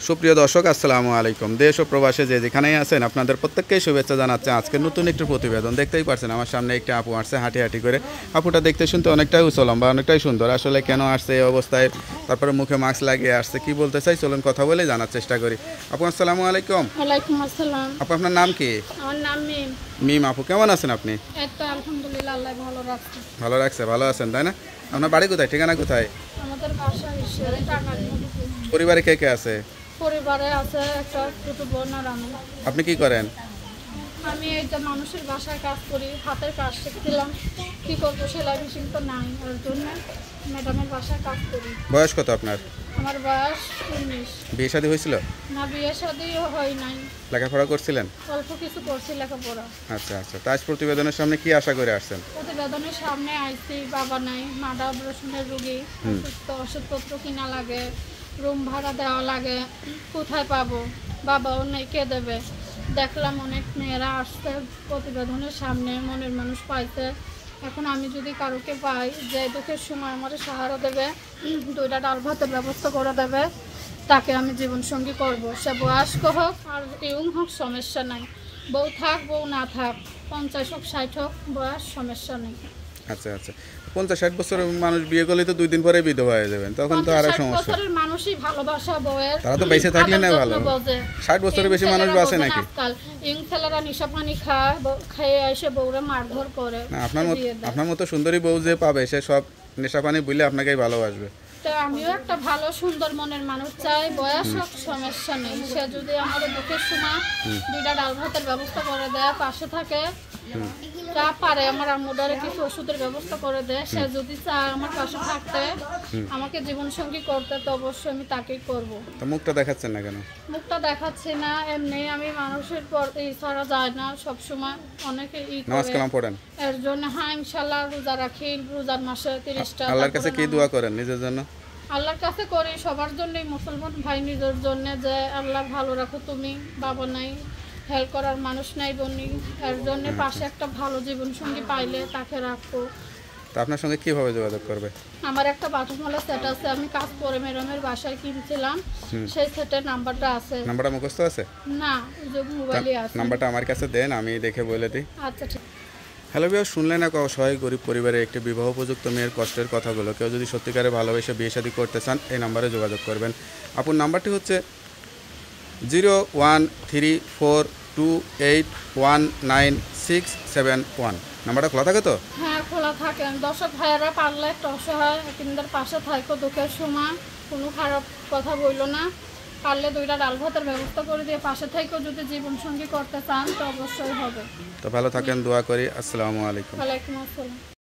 সুপ্রিয় দর্শক আসসালামু আলাইকুম। দেশ ও প্রবাসে যে যেখানেই আছেন আপনাদের প্রত্যেককেই শুভেচ্ছা জানাচ্ছে। আজকে নতুন একটি প্রতিবেদন দেখতেই পারছেন, আমার সামনে একটি আপু আসছে হাঁটি হাঁটি করে। আপুটা দেখতে শুনতে অনেকটাই উচলম বা অনেকটাই সুন্দর। আসলে কেন আসছে এই অবস্থায়, তারপরে মুখে মাস্ক লাগিয়ে আসছে, কি বলতে চাই চলুন কথা বলে জানার চেষ্টা করি। আপু আসসালামু আলাইকুম। ওয়ালাইকুম আসসালাম। আপু আপনার নাম কি? আমার নাম মিম। মিম আপু, কেমন আছেন আপনি? এই তো আলহামদুলিল্লাহ, আল্লাহ ভালো রাখছে। ভালো রাখছে, ভালো আছেন তাই না? আপনার বাড়ি কোথায়, ঠিকানা কোথায়? আমাদের বাসা ঈশ্বরে টাঙ্গাইল। পরিবারে কে কে আছে? পরিবারে আছে একটা ছোট বোন আর আমি। আপনি কি করেন? আমি এই যে মানুষের বাসায় কাজ করি, হাতের কাজ শিখছিলাম। কি করবো, সেলাই মেশিন তো নাই, ওর জন্য ম্যাডামের বাসায় কাজ করি। বয়স কত আপনার? আমার বয়স 19। বিয়ে শাদী হয়েছিল? না, বিয়ে শাদিও হয় নাই। লেখাপড়া করছিলেন? অল্প কিছু করছি লেখাপড়া। আচ্ছা আচ্ছা, তো আজ প্রতিবেদনের সামনে কি আশা করে আসছেন? প্রতিবেদনের সামনে আইসি, বাবা নাই, মাদা অপারেশনের রুগী, অসুস্থ, ওষুধপত্র কিনা লাগে, রুম ভাড়া দেওয়া লাগে, কোথায় পাবো, বাবাও নেই, কে দেবে। দেখলাম অনেক মেয়েরা আসছে প্রতিবেদনের সামনে, মনের মানুষ পাইছে। এখন আমি যদি কারোকে পাই যে দুঃখের সময় আমার সাহারা দেবে, দুইটা ডাল ভাতের ব্যবস্থা করে দেবে, তাকে আমি জীবনসঙ্গী করব। সে বয়স্ক হোক আর ইয়ং হোক, সমস্যা নাই। বউ থাক বউ না থাক, 50 হোক 60 হোক, বয়স সমস্যা নেই। আচ্ছা আচ্ছা, 50-60 বছরের মানুষ বিয়ে করলে তো 2 দিন পরে বিধবা হয়ে যাবেন, তখন তো আরো 50-60 সমস্যা। বছরের মানুষই ভালোবাসা বউয়ের, তারা তো বেঁচে থাকলে না ভালো। 60 বছরের বেশি মানুষ বাঁচে নাকি? ইং ছেলেরা নিশা পানি খায়, খেয়ে এসে বউরে মারধর করে। না, আপনার মতো সুন্দরী বউ যে পাবে সে সব নেশা পানি বুঝলে আপনাকেই ভালোবাসবে। তো আমিও একটা ভালো সুন্দর মনের মানুষ চাই, বয়স হোক সমস্যা নেই। সে যদি আমার দুঃখের সময় দুইটা ডাল ভাতের ব্যবস্থা করে দেয়, পাশে থাকে, যা পারে আমার আম্মুদারে কিছু ওষুধের ব্যবস্থা করে দেয়, সে যদি চায় আমার পাশে থাকতে, আমাকে জীবনসঙ্গী করতে, তো অবশ্যই আমি তাকেই করব। তো মুখটা দেখাচ্ছেন না কেন? মুখটা দেখাচ্ছি না, এমনি আমি মানুষের পর ছাড়া যায় না, সব সময় অনেকে নামাজ কালাম পড়েন? এর জন্য হ্যাঁ, ইনশাল্লাহ রোজা রাখি, রোজার মাসে 30টা। আল্লাহর কাছে কি দোয়া করেন নিজের জন্য? আল্লাহর কাছে করি সবার জন্যই, মুসলমান ভাই নিজের জন্য, যে আল্লাহ ভালো রাখো, তুমি বাবা নাই, হেল্প করার মানুষ নাই বনি, এর জন্য পাশে একটা ভালো জীবনসঙ্গী পাইলে তাকে রাখবো। তো আপনার সঙ্গে কিভাবে যোগাযোগ করবে? আমার একটা বাথরুমওয়ালা সেট আছে, আমি কাজ করে ম্যাডামের বাসায় কিনছিলাম, সেই সেটের নাম্বারটা আছে। নাম্বারটা মুখস্থ আছে? না, যে মোবাইলে আছে। নাম্বারটা আমার কাছে দেন, আমি দেখে বলে দিই। আচ্ছা ঠিক। হ্যালো ভিউয়ার্স, শুনলেন এক অসহায় গরিব পরিবারের একটি বিবাহ উপযুক্ত মেয়ের কষ্টের কথাগুলো। কেউ যদি সত্যিকারে ভালোবেসে বিয়ে শাদী করতে চান এই নাম্বারে যোগাযোগ করবেন। আপুর নাম্বারটি হচ্ছে 013428196171। নাম্বারটা খোলা থাকে তো? হ্যাঁ, খোলা থাকে। দর্শক ভাইয়েরা পারলে একটা অসহায় কিন্দার পাশে থাকো, দুঃখের সময় কোনো খারাপ কথা বললো না, পারলে দুইটা ডাল ভাতের ব্যবস্থা করে দিয়ে পাশে থেকেও যদি জীবনসঙ্গী করতে চান তো অবশ্যই হবে। তো ভালো থাকেন, দোয়া করি। আসসালামু আলাইকুম। ওয়ালাইকুম আসসালাম।